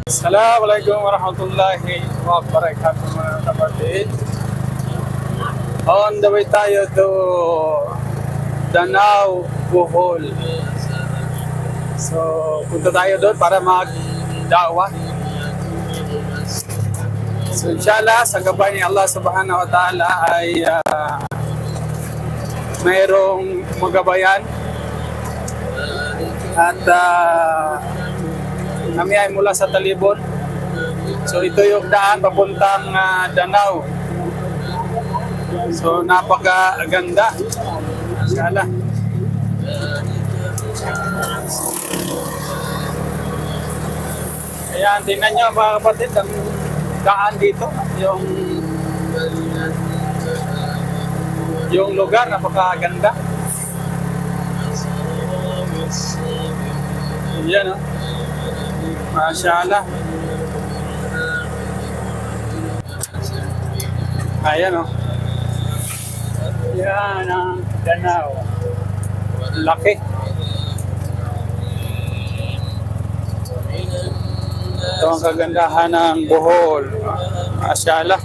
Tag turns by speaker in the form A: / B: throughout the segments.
A: Assalamualaikum warahmatullahi wabarakatuh mga kapatid. On the way tayo to Danau, Bohol. So, punta tayo doon para mag-da'wah. So, inshallah, sa gabay ni Allah subhanahu wa ta'ala ay mayroong magabayan. At kami ay mula sa Talibon. So, ito yung daan papuntang Danau. So, napakaganda. Inshallah. Ayan, tingnan nyo mga kapatid, ang daan dito. Yung lugar, napakaganda. Ayan, oh. Masyaallah. Ayan, oh. Yan ang Danau. Laki. Ito ang kagandahan ng Bohol. Masyaallah.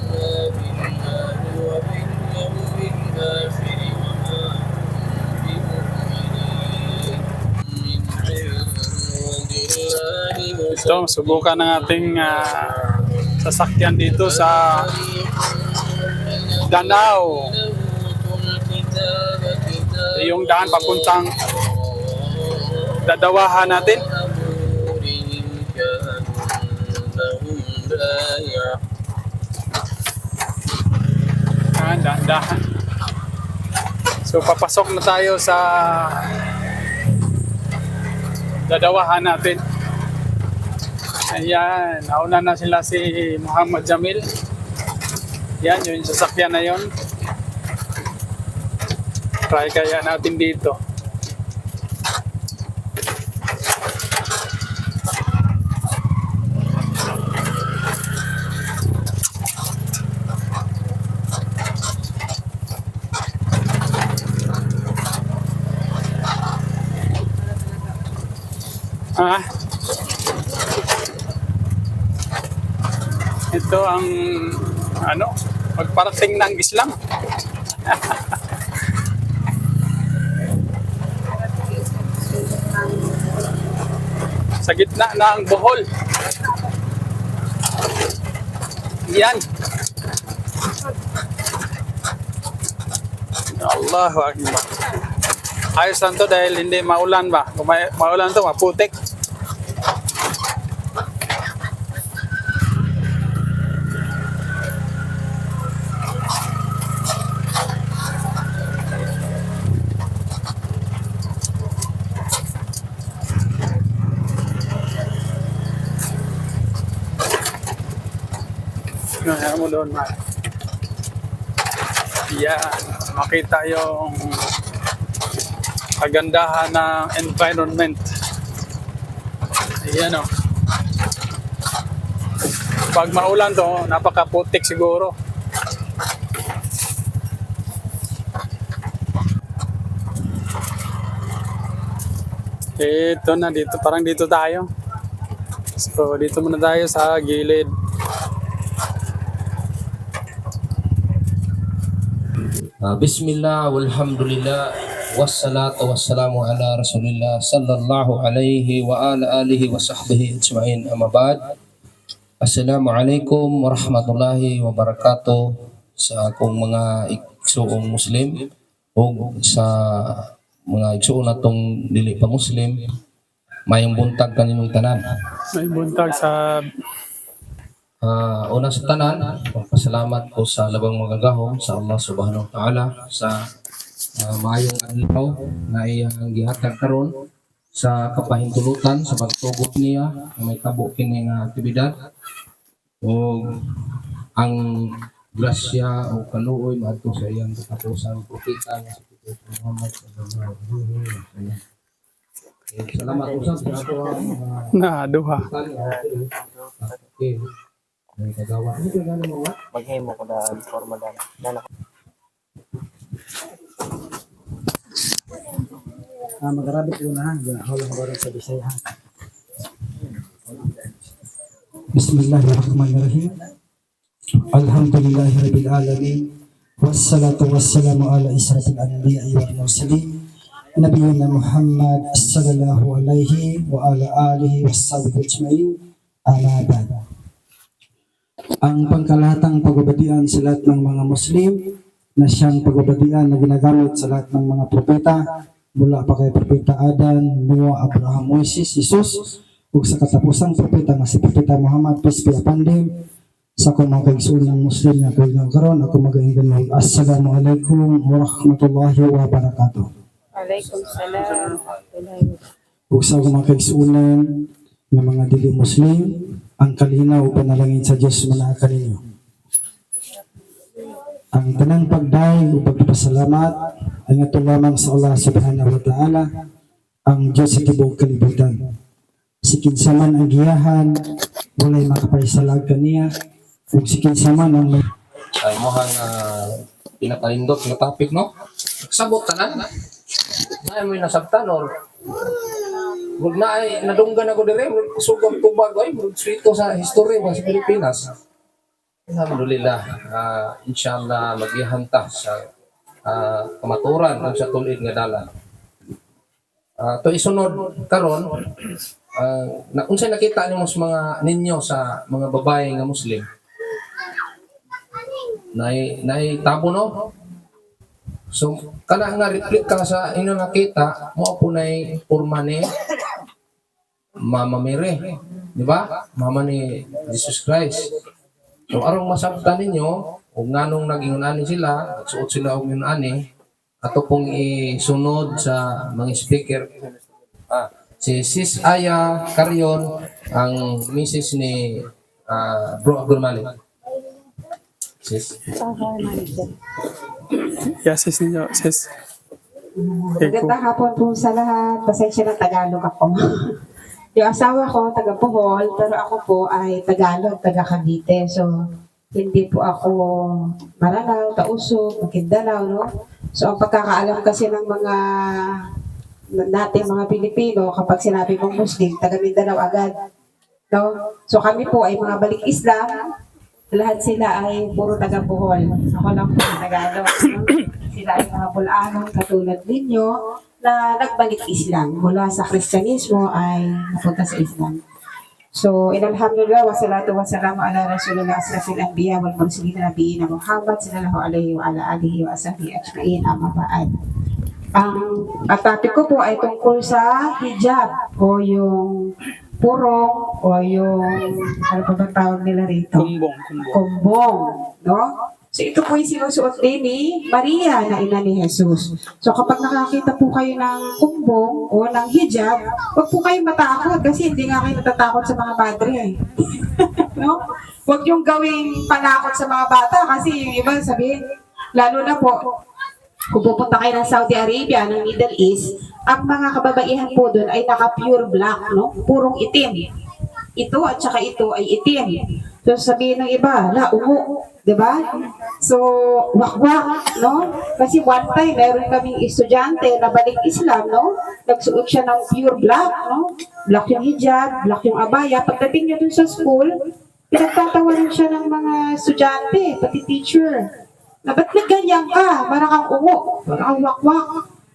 A: Ito, subukan ng ating sasakyan dito sa Danau. Yung daan papuntang dadawahan natin. Dahan-dahan. So papasok na tayo sa dadawahan natin. Ayan, nauna na sila si Muhammad Jamil. Yan, yung sasakyan na yun. Try kaya natin dito. Ito ang magparating ng Islam. Sa gitna ng Bohol. Yan. Allahu Akbar. Ayos lang to dahil hindi maulan ba? Kung maulan to, maputik. Kaya mo doon, ma. Yan. Makita yung kagandahan ng environment. Ayan, o. Pag maulan to, napakaputik siguro. Ito na, dito. Parang dito tayo. So, dito muna tayo sa gilid.
B: Bismillah, walhamdulillah, wassalatu wassalamu ala rasulillah sallallahu alaihi wa ala alihi wa sahbihi ajma'in, amma ba'd. Assalamualaikum warahmatullahi wabarakatuh sa akong mga igsuong Muslim o sa mga igsuong natong dili pa Muslim. Mayong buntag kaninong tanan.
A: May buntag sa
B: Una sa tanan, magpasalamat ko sa labang magagahom sa Allah subhanahu wa ta'ala sa maayong adlaw na iyang gihatag karon sa kapahintulutan sa pagtugot niya na may tabo kini nga aktibidad o ang grasya o kaluoy maadto sa iyang katapusang propeta nga si Muhammad sallallahu alaihi wasallam. Salamat usab sa ato ang
A: duha.
B: Okay. May kagawa. Ano yung gano'n mga?
C: Maghimo ko na forma na.
D: Mag-Arabic ko na, hawlang ko rin sa Bisaya. Bismillahirrahmanirrahim. Alhamdulillahirabbil alamin. Wassalatu wassalamu ala israfil anbiya'i wal mursalin. Nabiyina Muhammad sallallahu alaihi wa ala alihi washabihi ajma'in. Amma ba'd. Ang pangkalahatang pagbabadian sa lahat ng mga Muslim na siyang pagbabadian na ginagamit sa lahat ng mga propeta mula pa kay Propeta Adan, Noah, Abraham, Moises, Jesus ug sa katapusang propeta nga si Propeta Muhammad peace be upon him. Sa akong mga kaigsuon ng Muslim nga kailangan karon ako magainggan ng Assalamualaikum warahmatullahi wabarakatuh.
E: Waalaikumsalam.
D: Ug sa akong mga kaigsuonan nga mga dili Muslim, ang kalinaw o panalangin sa Diyos manaa kaninyo. Ang tanang pagdayo o pagpasalamat ay nga lamang sa Allah subhanahu wa ta'ala, ang Diyos sa tibuok kalibutan. Si kinsaman ang giyahan, walay makapaisalag kaniya, ug si kinsaman ang may
B: Ay mohang pinakaindot nga topic, no? Sabot ka na. Ay mo nasabtan or wag na ay nadunggan ako dire, sugod tubag ay swito sa history ba sa Pilipinas. Alhamdulillah, inshallah maghihanta sa kamaturan ang sa tulid nga dalan. To isunod karon, na unsay nakita nimo sa mga ninyo sa mga babae nga Muslim? Nay tabo, no? So kana nga reflect ka sa inyo nakita mo po nay porma ni Mama Mary, di ba? Mama ni Jesus Christ. So arong masabtan ninyo ug nganong naging ani sila, nagsuot sila og ani ato pong isunod sa mga speaker. Si Sis Aya Carion, ang misis ni Bro Abdul Malik. Sis.
A: Yes, sis ninyo, sis.
E: Magandang hapon po sa lahat. Pasensya na Tagalog ako. Yung asawa ko, taga Bohol, pero ako po ay Tagalog, taga Cavite. So, hindi po ako Maranao, Tausug, Maguindanao, no? So, ang pagkakaalam kasi ng mga natin mga Pilipino, kapag sinabi mong Muslim, taga Mindanao agad. No? So, kami po ay mga balik Islam. Lahat sila ay puro taga Bohol. Ako lang po Tagalog. No? Sila ay mga Bulanon katulad ninyo na nagbalik Islam. Mula sa Kristyanismo ay napunta sa Islam. So, alhamdulillah, wassalatu wassalamu ala rasulillah asrafil anbiya wal mursalin nabiyina Muhammad sallallahu alaihi wa ala alihi wa ashabihi ajma'in, amma ba'd. Ang topic ko po ay tungkol sa hijab o yung purong o yung ano pa ba tawag nila rito? Kumbong, no? So ito po yung sinusuot din ni Maria na ina ni Jesus. So kapag nakakita po kayo ng kumbong o ng hijab, huwag po kayong matakot kasi hindi nga kayo natatakot sa mga padre eh. No? Huwag yung gawing panakot sa mga bata kasi yung iba sabihin, lalo na po, kung pupunta kayo ng Saudi Arabia, ng Middle East, ang mga kababaihan po doon ay naka-pure black, no? Purong itim. Ito at saka ito ay itim. So sabihin ng iba, ungo, di ba? So, wakwak, no? Kasi one time, meron kaming estudyante na balik Islam, no? Nagsuot siya ng pure black, no? Black yung hijab, black yung abaya. Pagdating niya dun sa school, pinagtatawanan siya ng mga estudyante, pati teacher. Na ba't nagganyan ka? Para kang ungo, para kang wakwak.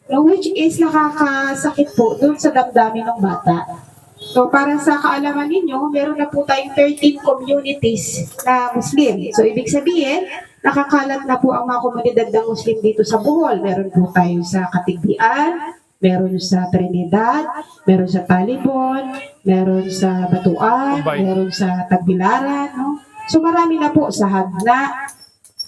E: No, which is nakakasakit po doon sa damdamin ng bata. So, para sa kaalaman ninyo, meron na po tayong 13 communities na Muslim. So, ibig sabihin, nakakalat na po ang mga komunidad ng Muslim dito sa Bohol. Meron po tayo sa Katigbian, meron sa Trinidad, meron sa Talibon, meron sa Batuan, meron sa Tagbilaran. No? So, marami na po sa Hagna.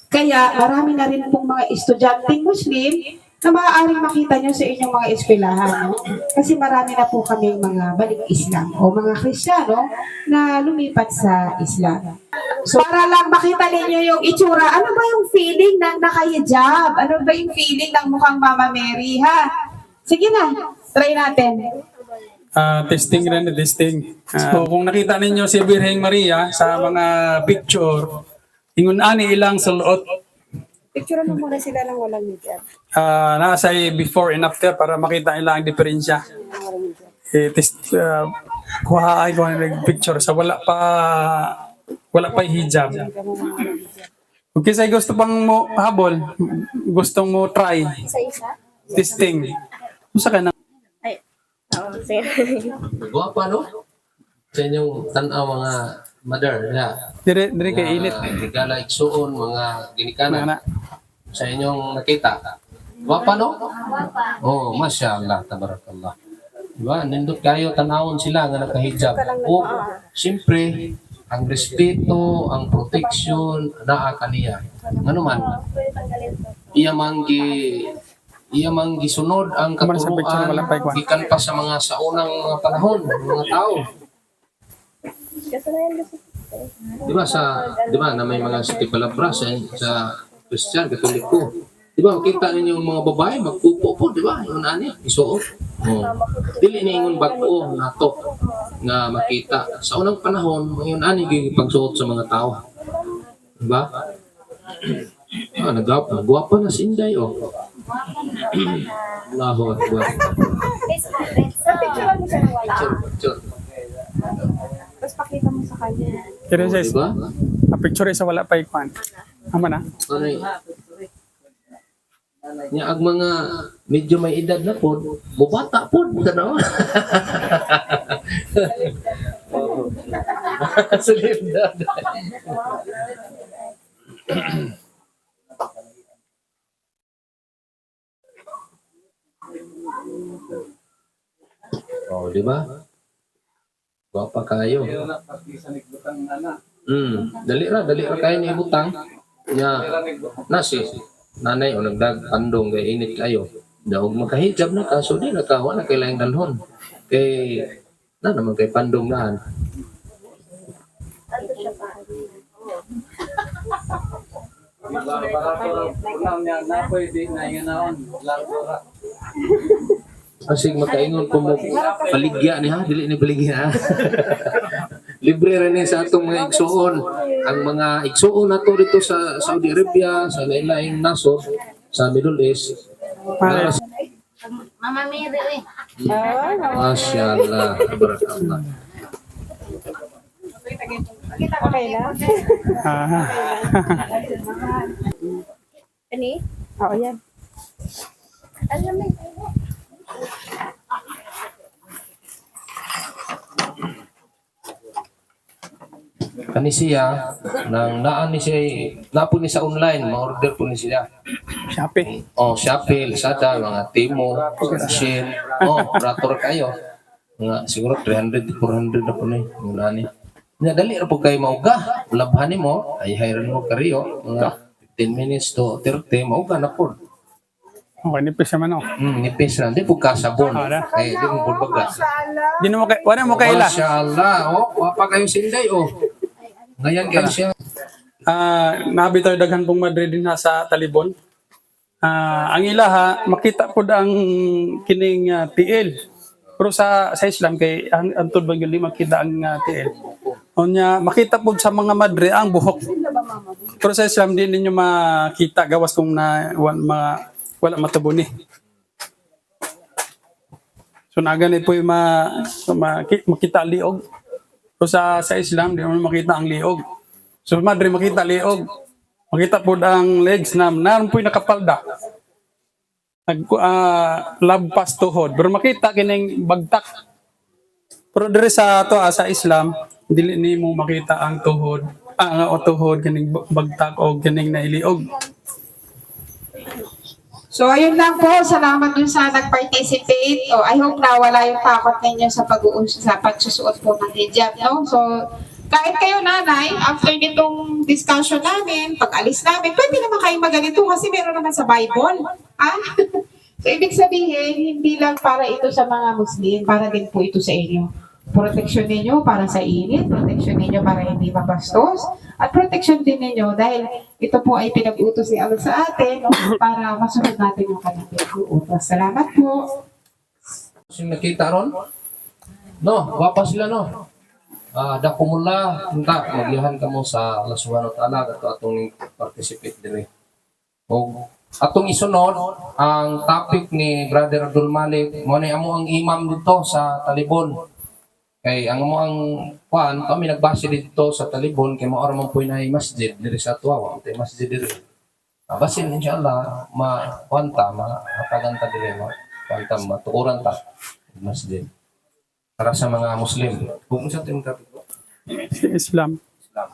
E: Kaya, marami na rin pong mga estudyanteng Muslim na maaaring makita nyo sa inyong mga eskwelahan. No? Kasi marami na po kami mga balik Islam o mga Kristiyano na lumipat sa Islam. So, para lang makita ninyo yung itsura, ano ba yung feeling ng naka-hijab? Ano ba yung feeling ng mukhang Mama Mary, ha? Sige na, try natin.
A: Testing rin, testing. So, kung nakita ninyo si Birheng Maria sa mga picture, ingon ani ilang sulot.
E: Picture mo muna sila ng walang hijab.
A: Nasa before and after para makita nila ang diferensya. kuha ay kuha ng picture sa wala pa hijab. Okay, say gusto pang mo habol, gusto mo try
F: Isa-isa?
A: testing. Usa ka na
F: Ay, oo, sige.
B: Guwapa, no? Sa inyong tanaw mga mother, ya.
A: dire kay init.
B: Regala igsuon, mga ginikanan.
A: Na.
B: Sa inyong nakita. Guwapa, no? Oh, masyaallah, tabarakallah. Diba? Nindot kayo, tanawon sila nga nakahijab. O, siyempre, ang respeto, ang protection, naa kaniya. Ano man, iya manggi sunod ang
A: Kuman sa picture
B: katuruan
A: wala pa ikuan.
B: gikan pa sa mga saunang mga panahon, mga tao. Di ba na may mga city palabra sa Christian, Katoliko. Di ba makita ninyo yung mga babae magpupo po, di ba? Yung ani, isuot. Oh. Dili ni ingon bag-o nato nga makita sa unang panahon yung ani gipagsuot sa mga tao. Di ba? Nagwapa na si Inday, oh. Allahu Akbar.
F: Picture mo siya na wala.
B: Picture.
F: Tapos pakita mo sa kanya.
A: Dire
B: Oh,
A: say
B: di ba?
A: a picture sa wala pa ikuan. Ama na.
B: Ano Nya ang mga medyo may edad na po, mubata po, ano? Sulimdad. Oh, di ba? Gwapa kayo. Dali ra kayo ni ibutang. Nya nasi nanay o nagdagpandong kay init kayo. Daog makahijab na kaso di nakawa na kay laing dalhon. Kay na naman kay pandong naan. Asig makaingon ko mo paligya ni ha, dili ni baligya ha. Libre rin ni sa atong mga igsuon. Ang mga igsuon nato dito sa Saudi Arabia, sa lain-laing nasod, sa Middle East.
F: Mama Mary, eh.
B: Masyaallah, barakallah.
E: Okay na?
A: Ah.
F: Ani?
E: Oo, yan.
F: Alam mo.
B: Kani siya, nang naan ni siya, napo ni sa online, ma-order po ni siya.
A: Shopee.
B: Oh, Shopee, Lazada, mga Timo, Shein. Oh, operator kayo. Nga, siguro 300, 400 na po na yung nani. Nga, dali ra po kayo mauga. Labhan mo, ay hayran mo kariyo. Mga 10 minutes to 30, mauga na po.
A: Okay, nipis naman oh.
B: Nipis na. Di po kasabon.
A: Ara.
B: Ay, di mo bulbaga.
A: Di mo kay wala mo kaila.
B: Masyaallah. Oh, wapa kayo sinday, oh. Ngayon kayo siya.
A: Nabitaw daghan pong Madrid din sa Talibon. Ang ilaha makita pud ang kining TL. Pero sa Islam kay ang tudbang gyud makita ang TL. Unya makita pud sa mga Madrid ang buhok. Pero sa Islam di ninyo makita gawas kung na wala matubo ni. So naganit po yung makita liog. So sa Islam, di mo makita ang liog. So Madre, makita liog. Makita po ang legs na naroon po yung nakapalda. Labpas tuhod. Pero makita kining bagtak. Pero dire sa Islam, dili ni mo makita ang tuhod. O tuhod, kining bagtak o kining nailiog.
E: So, ayun lang po. Salamat dun sa nag-participate. I hope na wala yung takot ninyo sa pagsusuot po ng hijab, no? So, kahit kayo nanay, after nitong discussion namin, pag alis namin, pwede naman kayo maganito kasi meron naman sa Bible. So, ibig sabihin, hindi lang para ito sa mga Muslim, para din po ito sa inyo. Proteksyon ninyo para sa init, proteksyon ninyo para hindi mabastos, at proteksyon din ninyo dahil ito po ay pinag-utos ni Allah sa atin para masunod natin yung kanyang pinag-uutos. Salamat po.
B: Sino nakita ron? No, wapa sila no. Dakumula, punta, maglihan ka mo sa Allah Subhanahu wa Ta'ala ato atong participate dire. O atong isunod ang topic ni Brother Abdul Malik, mo ni amo ang imam dito sa Talibon. Kay ang mo ang kuan kami nagbase dito sa Talibon kay mao ra man po na masjid diri sa Tuawa, tay masjid diri. Basin inshallah kuanta mapaganta diri mo. Kuanta matukuran ta masjid para sa mga Muslim. Kung sa tin topic
A: Islam.
B: Islam.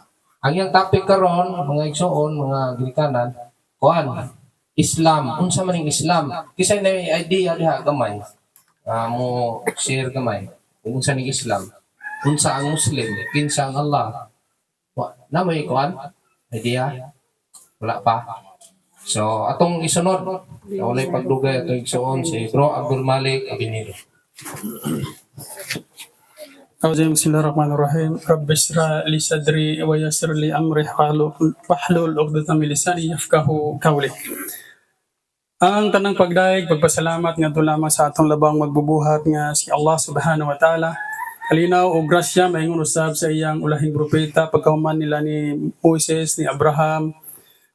B: Ang iyang topic karon mga igsoon, mga Grikanan, kuan Islam. Unsa man ang Islam? Kisay na idea diha gamay. Mo share gamay. Kung unsa ning Islam, unsa ang Muslim, kinsa ang Allah. Na may kuan? Idea? Wala pa. So, atong isunod, walay pagdugay atong igsoon si Bro Abdul Malik Abinido.
A: Bismillahirrahmanirrahim. Rabbi ishrah li sadri wa yassir li amri wahlul 'uqdatam min lisani yafqahu qawli. Ang tanang pagdaig, pagpasalamat nga lamang sa atong labang magbubuhat nga si Allah subhanahu wa ta'ala. Kalinaw o grasya mahingon usab sa iyang ulahing propeta pagkahuman nila ni Moses, ni Abraham,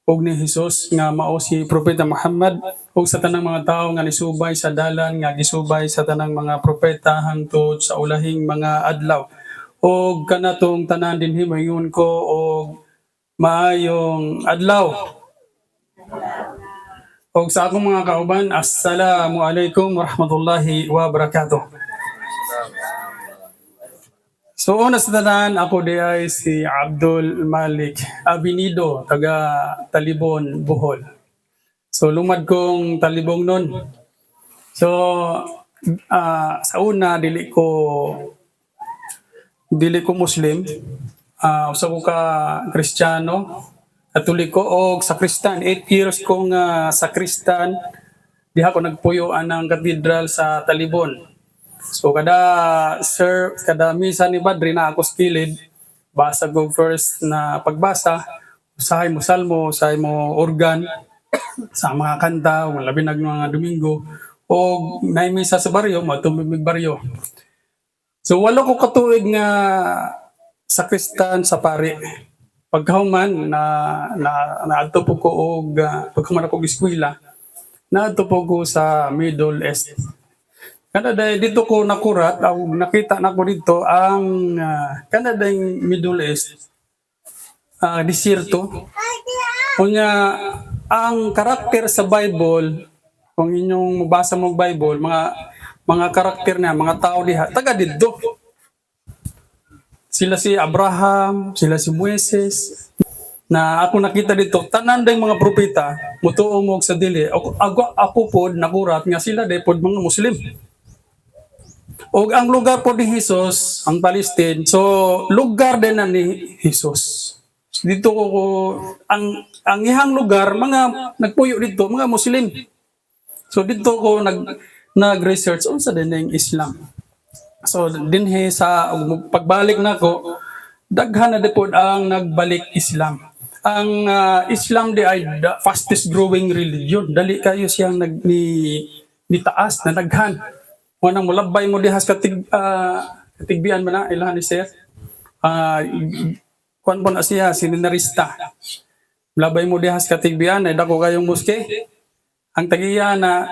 A: ug ni Jesus nga mao si propeta Muhammad ug sa tanang mga tawo nga nisubay sa dalan nga gisubay sa tanang mga propeta hangtod sa ulahing mga adlaw. Ug kanatong tanan dinhi mahingon ko og maayong adlaw. O sa akong mga kauban, Assalamu alaikum warahmatullahi wabarakatuh. So una sa tanan, ako di ay si Abdul Malik Abinido, taga Talibon, Bohol. So lumad kong talibong nun. So sa una, dili ko Muslim. Usa ko ka Kristiyano. Katoliko o sakristan. 8 years kong sakristan. Diha ko nagpuyoan ng katedral sa Talibon. So kada misa ni Badri na ako skilled. Basa ko first na pagbasa. Usahay mo salmo, usahay mo organ sa mga kanta, labi nag mga Domingo. O naimisa sa baryo, matumimig baryo. So walo ko katuig nga sakristan sa pari. Pagkahuman naadto po ko og pagkahuman ako og eskwela, naadto po ko sa Middle East. Kada dito ko nakurat o nakita na ko dito ang kada Middle East desierto. Kunya ang karakter sa Bible, kung inyong mabasa mo Bible, mga karakter na mga tao diha taga didto. Sila si Abraham, sila si Moises, na ako nakita dito, tanan dayng mga propeta, mutuo mo sa dili. Ako pod nakurat nga sila day pod mga Muslim. O ang lugar po ni Jesus, ang Palestine, so lugar din na ni Jesus. Dito ko ang ihang lugar, mga nagpuyo dito, mga Muslim. So dito ko nag-research unsa din ang Islam. So dinhi sa pagbalik nako daghan na dipod ang nagbalik Islam. Ang Islam di ay the fastest growing religion. Dali kayo siyang nitaas na daghan. Wanang mulabay mo dihas katigbian man na ilahan ni sir. Kuan po na siya seminarista. Mulabay mo dihas katigbian ay dako kayong moske. Ang tagiya na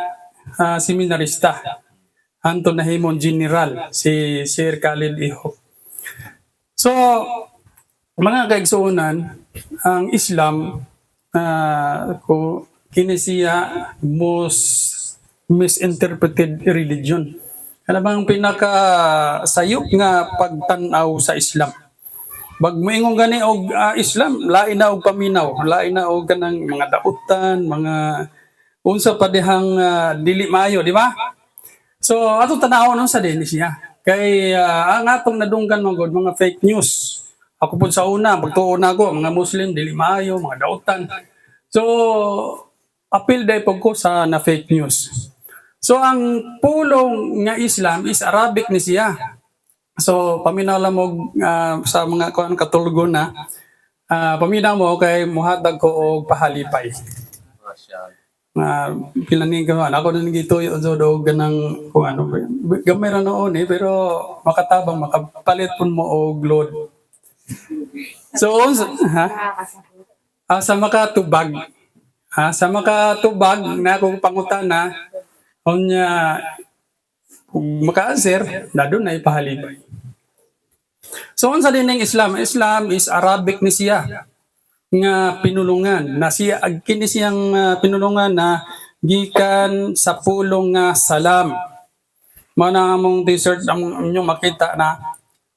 A: seminarista. Anton nahimong general si Sir Khalid Ihop. So mga kaigsuonan, ang Islam kini siya most misinterpreted religion. Ano bang pinakasayop nga pagtanaw sa Islam? Bag moingon gani og Islam, lain na og paminaw, lain na og kanang mga dautan, mga unsa pa dihang dili maayo, di ba? So ato tanawon sa din siya. Kay ang atong nadunggan mga fake news. Ako po sa una, pagtuon ako, mga Muslim, dili maayo, mga dautan. So, appeal day po ko sa na fake news. So, ang pulong nga Islam is Arabic ni siya. So, paminaw lang mo sa mga katulgo na, paminaw mo kay muhatag ko og pahalipay. Pilaning ka man. Ako na nagituyo sa doog ganang kung ano. Gamay ra noon pero makatabang, makapalit po mo og load. So, sa makatubag. Sa makatubag na akong pangutana, kung maka-answer, na doon na ipahalipay. So unsa din ang Islam? Islam is Arabic ni siya nga pinulungan na siya kini siyang pinulungan na gikan sa pulong nga salam. Mao na among t-shirt ang inyong makita na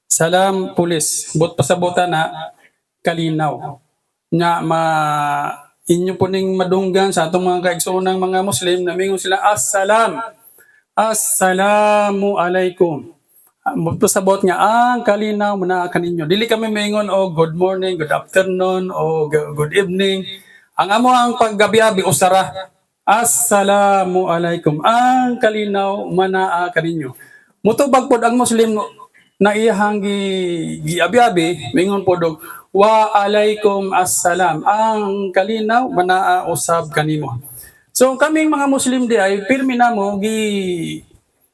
A: salam pulis. But pasabutan na kalinaw. Nga inyo po ning madunggan sa atong mga kaigsoonang mga Muslim na mingon sila assalam. Assalamu alaikum. Pasabot nga ang kalinaw muna kaninyo. Dili kami maingon good morning, good afternoon o good evening. Ang amo ang paggabi-abi usara. Assalamu alaikum. Ang kalinaw manaa kaninyo. Mutubag pod ang Muslim na iyahang giabi-abi mingon pod og wa alaikum assalam. Ang kalinaw manaa usab kanimo. So kaming mga Muslim di ay pirmi namo gi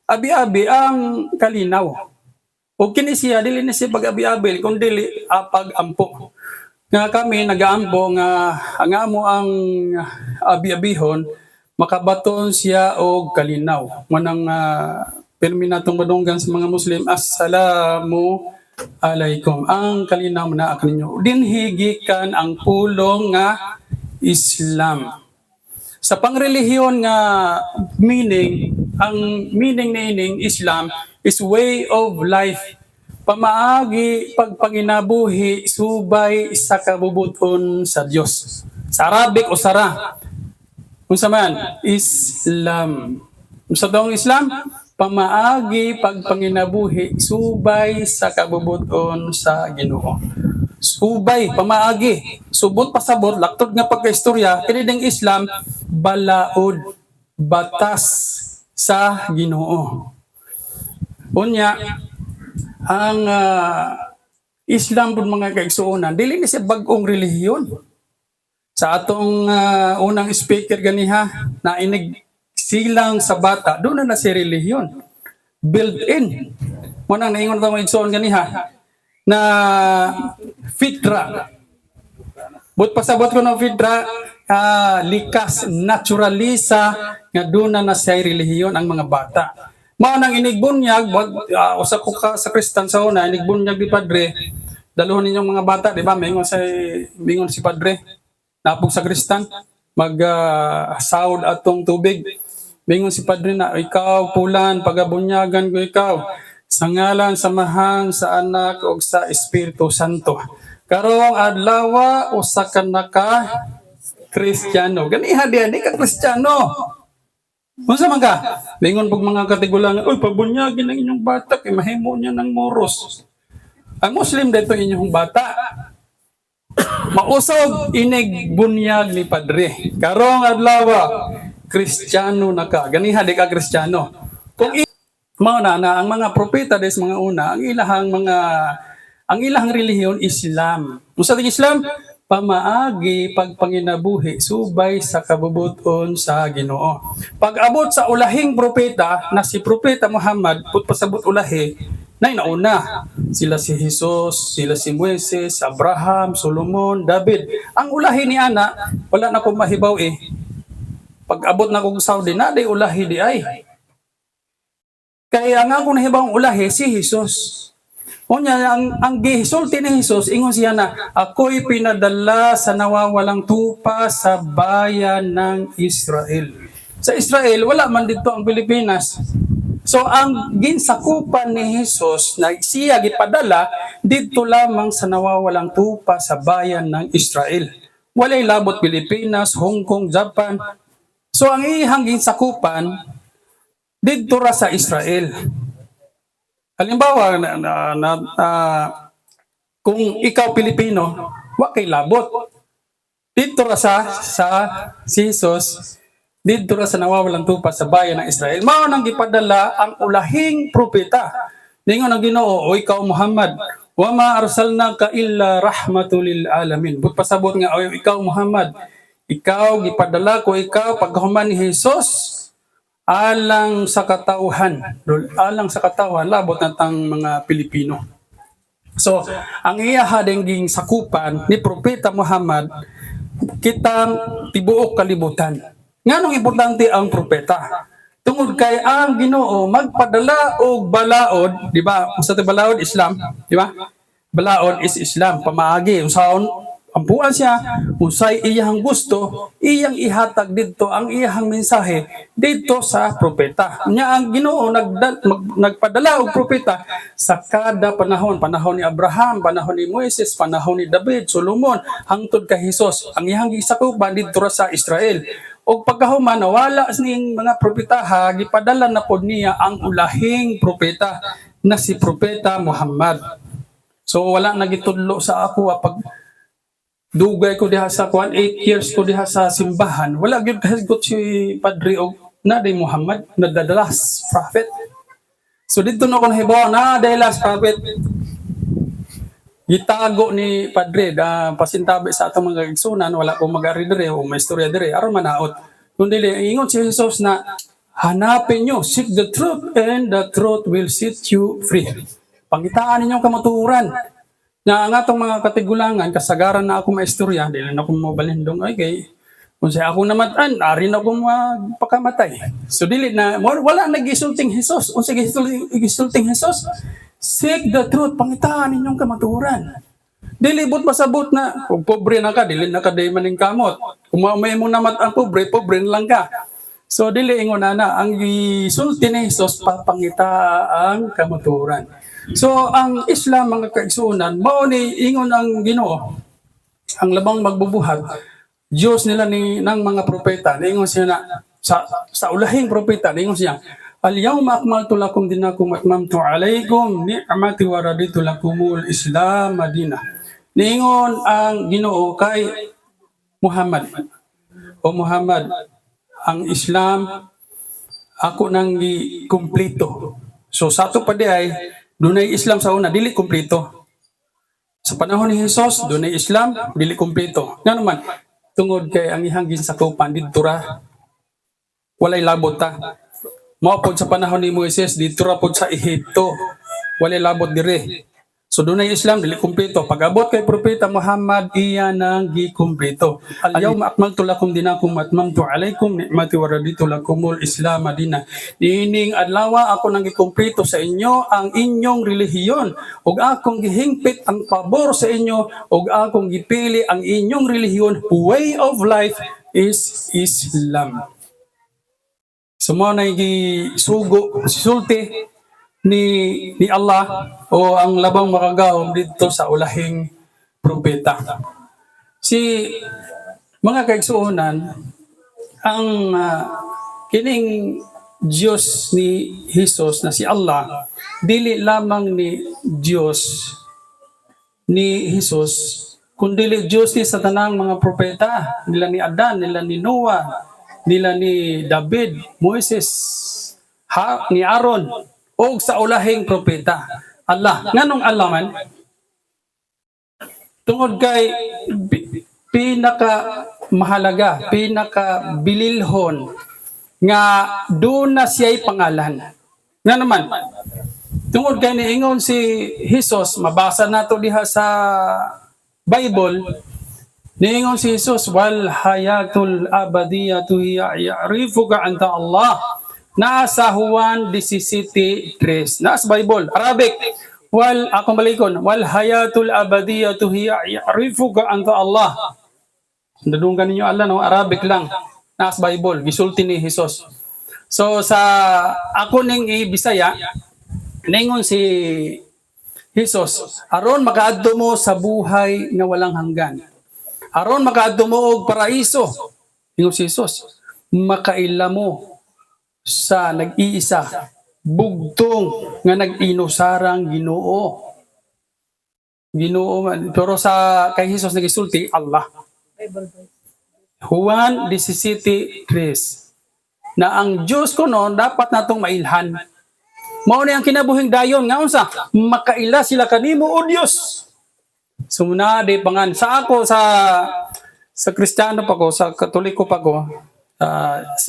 A: abi-abi ang kalinaw. O kini siya dili ni siya pag-abi-abi kun dili pag-ampo. Nga kami nagaampo nga ang amo ang abi-abihon makabaton siya og kalinaw. Manang pirmi natong madunggan sa mga Muslim, assalamu alaikum. Ang kalinaw na kaninyo. Dinhigikan ang pulong nga Islam. Sa pangrelihiyon nga meaning, ang meaning na ining Islam is way of life. Pamaagi pagpanginabuhi subay sa kabubuton sa Dios. Sa Arabic usara. Unsa man Islam. Unsa daw ang Islam? Pamaagi pagpanginabuhi subay sa kabubuton sa Ginoo. Subay pamaagi. Subot pasabot laktod nga pagkaistorya kini ding Islam balaod batas sa Ginoo. Unya ang Islam pud mga kaigsuonan dili ni siya bag-ong relihiyon. Sa atong unang speaker ganiha na inig silang sa bata doon na si relihiyon built-in. Mo nang naingon ta mo igsoon ganiha na fitra. But pasabot ko ng fitra likas naturalisa nga doon na siya relihiyon ang mga bata. Mao nang inigbunyag usa ko ka sa Kristan sa una inigbunyag di padre daluhon ninyong mga bata di ba mingon si padre napog sa Kristan mag sahod atong tubig mingon si padre na ikaw pulan pagabunyagan ko ikaw sa ngalan samahan sa anak ug sa Espiritu Santo karong adlaw usa ka naka Kristiyano ganiha di ka Kristiyano. Unsa man ka? Mingon pag mga katigulangan, oy pabunyagin ang inyong bata kay mahimo niya ng moros. Ang Muslim dito inyong bata. Mausog inig bunyag ni padre. Karong adlaw Kristiyano na ka. Ganiha di ka Kristiyano. Kung mao na ang mga propeta des mga una, ang ilahang relihiyon Islam. Unsa ting Islam? Pamaagi pagpanginabuhi subay sa kabubuton sa Ginoo. Pag-abot sa ulahing propeta na si Propeta Muhammad pud pasabot ulahi na nauna sila si Jesus, sila si Moises, Abraham, Solomon, David. Ang ulahi ni ana wala na ko mahibaw Pag-abot na kong Saudi na day ulahi di ay. Kaya nga kung nahibaw ang ulahi si Jesus. Unya ang gisulti ni Jesus ingon siya na ako'y pinadala sa nawawalang tupa sa bayan ng Israel. Sa Israel wala man dito ang Pilipinas. So ang ginsakupan ni Jesus na siya gipadala dito lamang sa nawawalang tupa sa bayan ng Israel. Walay labot Pilipinas, Hong Kong, Japan. So ang iyang ginsakupan dito ra sa Israel. Halimbawa, kung ikaw Pilipino, wa kay labot. Dito ra si Jesus, dito ra sa nawawalang tupa sa bayan ng Israel. Mao nang gipadala ang ulahing propeta. Ningon ang Ginoo, o ikaw Muhammad, wa ma arsalnaka illa rahmatul lil alamin. But pasabot nga, o ikaw Muhammad, ikaw gipadala ko ikaw paghuman ni Jesus alang sa katauhan labot na tang mga Pilipino. So ang iya hadenging sakupan ni Propeta Muhammad kitang tibuok kalibutan. Nganong importante ang propeta? Tungod kay ang Ginoo magpadala og balaod, di ba? Sa balaod Islam, di ba? balaod is Islam pamaagi unsaon ampuan siya unsay iyang gusto iyang ihatag didto ang iyang mensahe didto sa propeta nya ang Ginoo nagpadala og propeta sa kada panahon ni Abraham, panahon ni Moises, panahon ni David, Solomon hangtod kay Hesus ang iyang gisakupan didto ra sa Israel og pagkahuman nawala ning mga propeta gipadala na pod niya ang ulahing propeta na si propeta Muhammad. So wala nagitudlo sa ako pag dugay ko diha sa 8 years ko diha sa simbahan wala gyud kahisgot si Padre og na day Muhammad na the last prophet. So dito na ko nahibaw na the last prophet gitago ni Padre pasintabi sa atong mga igsunan wala ko mag-ari dire o may istorya dire aron manaot kundi ingon si Jesus na hanapin nyo, seek the truth and the truth will set you free. Pangitaan ninyong kamaturan na ang atong mga katigulangan kasagaran na ako maistorya dili na ako mabalindong ay kay kung sa ako namatan ari na ako magpakamatay. So dili na wala nagisulting Hesus unsa gisulting Hesus seek the truth pangitaan ninyong kamaturan. Dili but masabot na kung pobre na ka dili na ka day maning kamot. Kung may mo namat ang pobre lang ka. So dili ingon na ang gisulti ni Hesus papangita ang kamaturan. So ang Islam mga kaigsuonan mao ni ingon ang Ginoo ang labang magbubuhat Diyos nila ng mga propeta ingon siya na sa ulahing propeta ingon siya al-yawma akmaltu lakum dinakum wa atmamtu alaykum ni'mati wa raditu lakumul Islam madina. Ningon ang Ginoo kay Muhammad o Muhammad ang Islam ako nang gikumpleto. So sa ato pa di ay dunay Islam sa una dili kumpleto. Sa panahon ni Hesus dunay Islam dili kumpleto. Nga naman tungod kay ang ihang ginsakupan didto ra walay labot ta. Mao pod sa panahon ni Moises didto ra pod sa Ehipto walay labot dire. So dunay Islam dili kumpleto. Pag-abot kay propeta Muhammad iya nang gikumpleto. Al-yawma akmaltu lakum dinakum wa atmamtu alaykum ni'mati wa raditu lakumul Islam madina. Niining adlaw ako nang gikumpleto sa inyo ang inyong relihiyon ug akong gihingpit ang pabor sa inyo ug akong gipili ang inyong relihiyon. Way of life is Islam. So mo na gisugo sulti ni Allah o ang labang makagahom dito sa ulahing propeta. Si mga kaigsuonan ang kining Diyos ni Jesus na si Allah dili lamang ni Diyos ni Jesus kundi Diyos ni sa tanang mga propeta nila ni Adan, nila ni Noah, nila ni David, Moises, ni Aaron o sa ulahing propeta. Allah. Nganong Allah man? Tungod kay pinaka mahalaga, pinaka bililhon nga doon na siya'y pangalan. Nga naman, tungod kay niingon si Jesus, mabasa nato diha sa Bible, niingon si Jesus, wal hayatul abadiyatu hiya ya'rifuka anta Allah. Nasa Juan 17:3. Nasa Bible, Arabic. Akong balikon, wal hayatul abadiyatu hiya ya'rifuka anta Allah. Dadunggan ninyo Allah, no? Arabic lang. Nasa Bible, gisulti ni Jesus. So sa ako ning Bisaya, ningon si Jesus, aron makaadto mo sa buhay na walang hanggan. Aron makaadto mo og paraiso. Ningon si Jesus, makaila mo sa nag-iisa, bugtong nga nag-inusarang Ginoo. Ginoo man. Pero sa kay Jesus nagisulti, Allah. Juan 17:3 na ang Diyos ko noon dapat natong mailhan. Mao ni ang kinabuhing dayon nga unsa makaila sila kanimo o Dios. Sumuna de pangan sa ako sa Kristiyano pa ko, sa Katoliko pa ko,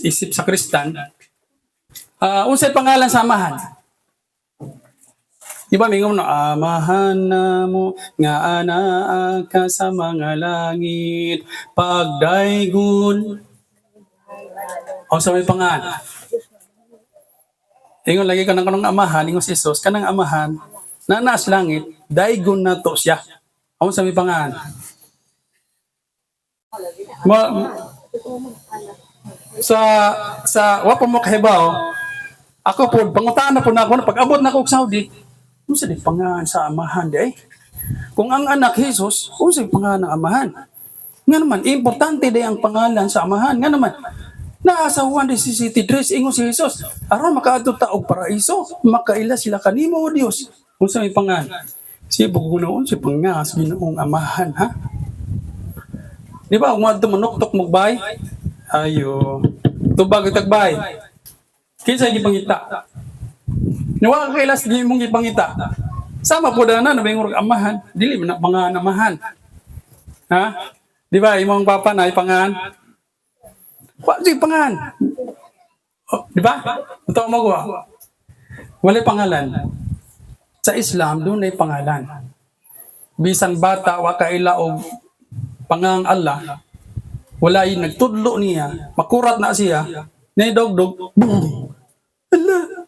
A: isip sa Kristan. Unsay pangalan sa amahan? Di ba mingon no, amahan na mo nga anaa ka sa mga langit pagdaygon. O sa may pangalan. Ingon lagi ka ng kanang amahan, ingon si Jesus, kanang amahan na naas langit, daygon na to siya. Ako sa may pangalan. Sa wapa mo kahibaw, ako po, pangutaan na po na ako, pag abot na ako sa Saudi, kung sa di pangalan sa amahan di ay. Kung ang anak Jesus, kung sa di pangalan ng amahan. Nga naman, importante di ang pangalan sa amahan. Nga naman, naasawan di si City Dress, ingo si Jesus. Aron makaadto ta og paraiso, makaila sila kanimo o Dios. Kung sa may pangalan. Si bugunaon si pangas Ginoong amahan, ha? Di ba, kung madto manuktok magbay, ayo, tubag tagbay. Kinsa gipangita? Nawa ka kailas di mong gipangita. Sama po na nabingurog amahan, dili man na pangalan amahan. Ha? Di ba, imong papa na ipangalan? Wa di pangalan. Oh, di ba? Ito mo ko. Wala pangalan. Sa Islam doon ay pangalan. Bisan bata wa kaila og pangang Allah. Wala yung nagtudlo niya, makurat na siya, naidogdog, boom! Allah!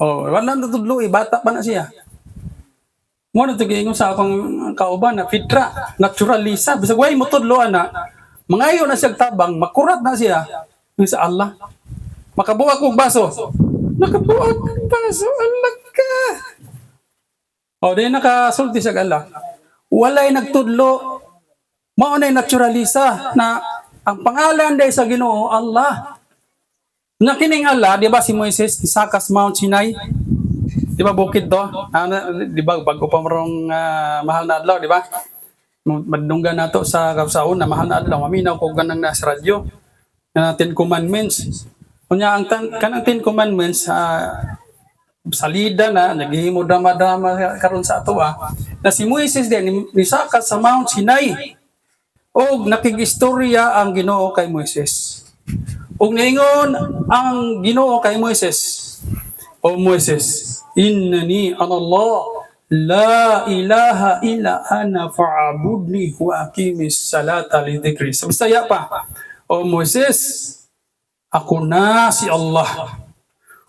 A: Oh, wala na tudlo bata pa na siya. Muna ito gayong sa akong kauban na fitra, naturalisa. Bisag way mo tudloan na, mangayo na siya tabang, makurat na siya, yung sa Allah. Makabuak kong baso. Nakabuak kong baso, Allah ka! O, di nakasulti siya Allah. Walay nagtudlo, maunay naturalisa na ang pangalan day sa Ginoo Allah. Na kining Allah, di ba si Moises isakas Mount Sinai? Di ba bukid to? Di ba bago pa marong mahal na adlaw, di ba? Madunggan nato sa kausaon na mahal na adlaw, maminaw ko ganang nasa radyo na 10 commandments. Kunya ang kanang 10 commandments salida na naghihimo drama-drama karon sa ato na si Moises din nisakas sa Mount Sinai. Og nakigistorya ang Ginoo kay Moises. Og niingon ang Ginoo kay Moises, O Moises, innani ana Allah, la ilaha illa ana fa'budni wa aqimis salata li dhikri. Sa Bisaya pa, O Moises, ako na si Allah.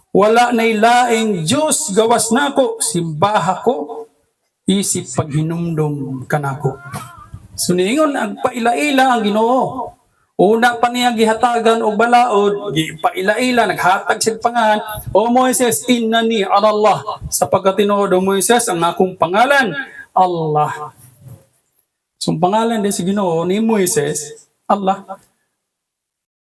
A: Wala nay laing Diyos gawas nako, simbaha ko, isip paghinumdum kanako. So niingon ang paila-ila ang Ginoo. Una pa niya gihatagan og balaod, paila-ila naghatag sig pangalan, O Moises, innani ala Allah. Sapagkat tinuod o Moises ang akong pangalan, Allah. So ang pangalan din si Ginoo ni Moises, Allah.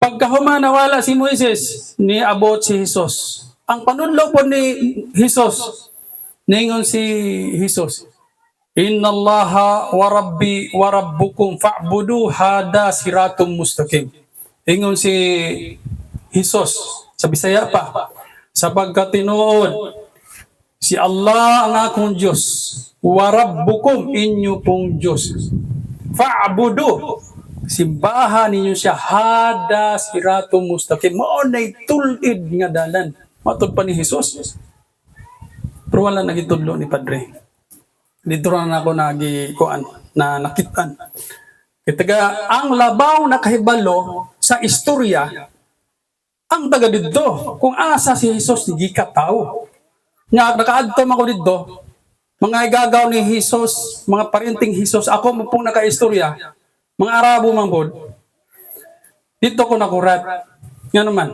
A: Pagkahuman nawala si Moises, niabot si Jesus. Ang panudlo po ni Jesus, niingon si Jesus, Inna Allaha wa Rabbi wa Rabbukum fa'budu hada siratum mustaqim. Ingon si Jesus sa Bisaya pa, sapagkat tinuod si Allah ang akong Diyos, wa Rabbukum inyo pong Diyos. Fa'budu, simbahan ninyo siya hada siratum mustaqim. Maunay tulid nga dalan. Matod pa ni Jesus. Pero wala nagitudlo ni Padre. Dito na ako na nakitaan. Kitaga, ang labaw na kahibalo sa istorya, ang taga dito, kung asa si Jesus, hindi ka tao. Nga, nakaadto ako dito, mga igagaw ni Jesus, mga parinting Jesus, ako mo pong naka-istorya, mga Arabo man po, dito ko nakurat. Nga naman,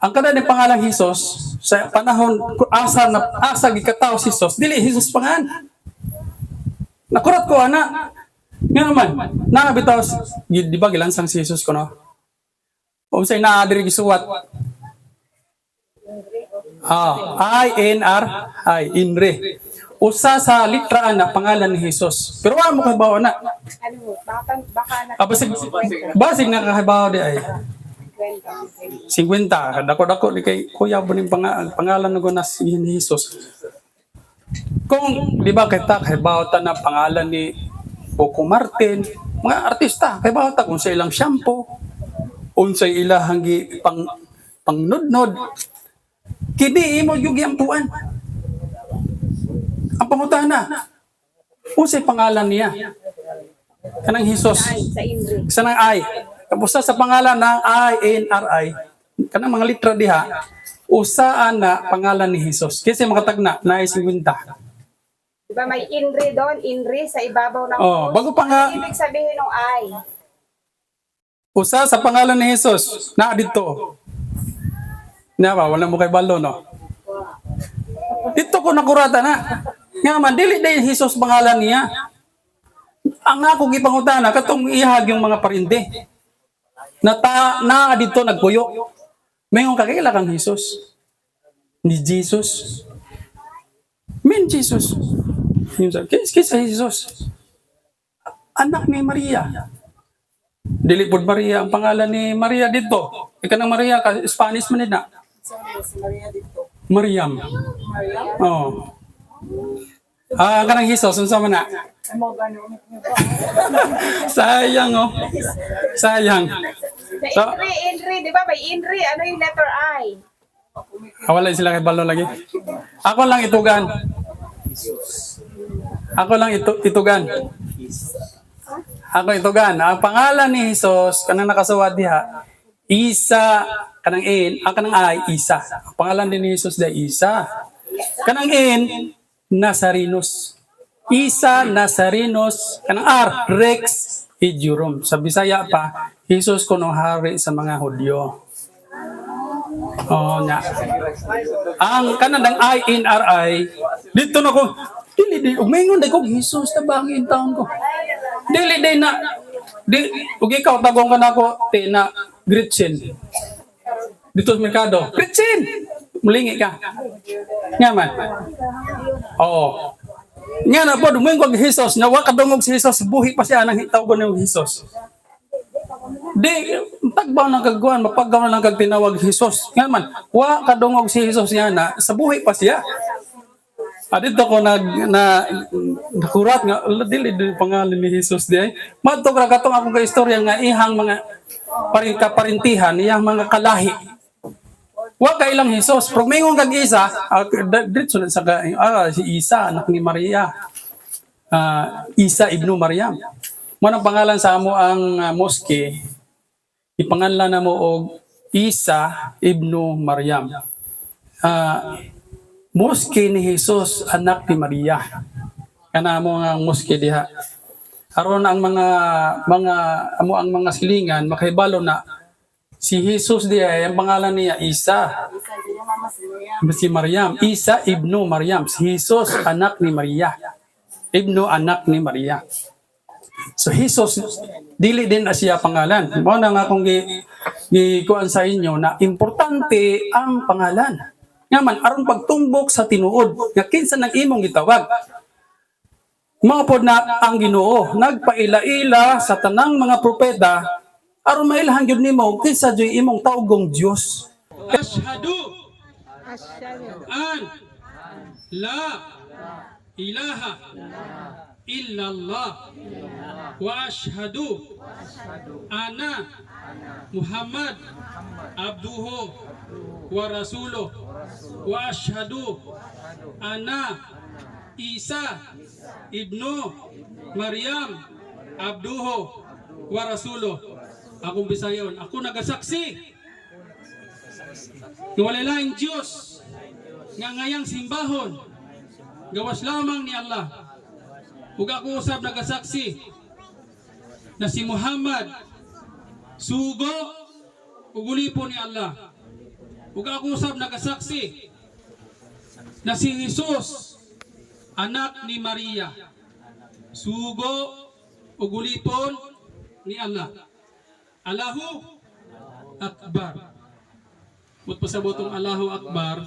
A: ang kada ni pangalang Jesus, sa panahon asa gikataw si Jesus, dili Jesus pangan. Nakurat ko ana. Nga naman, bitaw di ba gilansang si Jesus ko no? Unsay naa diri gisuwat? I-N-R-I, Inre. Usa sa litra na pangalan ni Jesus. Pero wa mo kahibaw na.
F: Ano, baka na...
A: Basig nakahibaw di ay. 50. Dako-dako di kay kuya po ning pangalan ng gunas ni Jesus. Kung di ba kita kahibaw ta na pangalan ni Coco Martin, mga artista, kahibaw ta kung sa ilang shampoo, unsay ilahang pangnudnod, kini imo yung giampuan. Ang pangutana, unsay pangalan niya? Kanang Jesus.
F: Sa Indre.
A: Kanang I. Usa sa pangalan ng I-N-R-I, kanang mga litra diha, usaan na pangalan ni Jesus. Kasi makatagna na 50.
F: Diba may inri doon, inri sa ibabaw ng
A: Oh,
F: cross.
A: bago pa nga
F: Ibig sabihin ng ay.
A: usa sa pangalan ni Jesus na dito. Na ba wala mo kay balo no. Dito ko nakurata na. Nga man dili day Jesus pangalan niya. Ang ako gipangutana katong ihag yung mga parinde. Na dito nagpuyo. Mayong kakila kang Jesus. Ni Jesus. Men Jesus. Yung sa kisa Jesus. Anak ni Maria. Dili pod Maria ang pangalan ni Maria dito. Ika ng Maria ka Spanish man na. Mariam. Oh. Kanang Jesus unsa man na? Sayang oh. Sayang. So,
F: Inri, di ba? May inri. Ano yung letter I?
A: wala sila kay balo lagi. Ako lang itugan. Ako lang itugan. Ako itugan. Ang pangalan ni Jesus kanang nakasuwad diha, Isa kanang ang kanang ay Isa. Ang pangalan din ni Jesus day Isa. Kanang Nazarenos. Isa Nazarenos kanang Rex Ijurum. Sa Bisaya pa, Jesus kuno hari sa mga Hudyo. Oh, nya. Ang kanang INRI dito na ko dili umingon day ko Jesus ta bangin taon ko. Dili day na ug ikaw tagong ka nako ti na Gretchen. Dito sa merkado. Gretchen. Mulingi ka. Nga man. Oo. Nga na po umingon kag Jesus na wa kadungog si Jesus buhi pa siya nang hitaw ko ni Jesus. Di, tagbaw ng kagkuhan, mapagaw na lang kag tinawag Jesus. Nga man, wa kadungog si Jesus nga na, sa buhay pa siya. Dito ko nakurat nga, dili pangalan ni Jesus di ay. Madto ra katong akong kaistorya nga ihang mga kaparintihan, iyang mga kalahi. Wa kay ilang Jesus, pero mingon kag isa, dito na sa si Isa, anak ni Maria. Isa ibnu Maryam. Manang pangalan sa amo ang moske, ipanganlan na mo og Isa ibnu Maryam. Moske ni Jesus anak ni Maria. Kana mo nga moske diha. Aron ang mga amo ang mga silingan makahibalo na si Jesus diha ang pangalan niya Isa. Si Maryam, Isa ibnu Maryam. Si Jesus anak ni Maria. Ibnu anak ni Maria. So Jesus, dili din na siya pangalan. Mao na nga akong gikuan sa inyo na importante ang pangalan. Nga man, aron pagtumbok sa tinuod, nga kinsa nang imong gitawag. Mga pod na ang Ginoo, nagpaila-ila sa tanang mga propeta, aron mailhan gyud nimo kinsa joy imong taugong Dios. Ashhadu an la ilaha illallah wa ashhadu anna Muhammad abduhu wa rasuluh wa ashhadu anna Isa ibnu Maryam abduhu wa rasuluh. Akong Bisayon, ako nagasaksi nga wala laing Diyos nga ngayang simbahon gawas lamang ni Allah. Ug ako usab nagasaksi na si Muhammad sugo ug ulipon ni Allah. Ug ako usab nagasaksi na si Jesus anak ni Maria sugo ug ulipon ni Allah. Allahu Akbar. Mut pasabotong Allahu Akbar.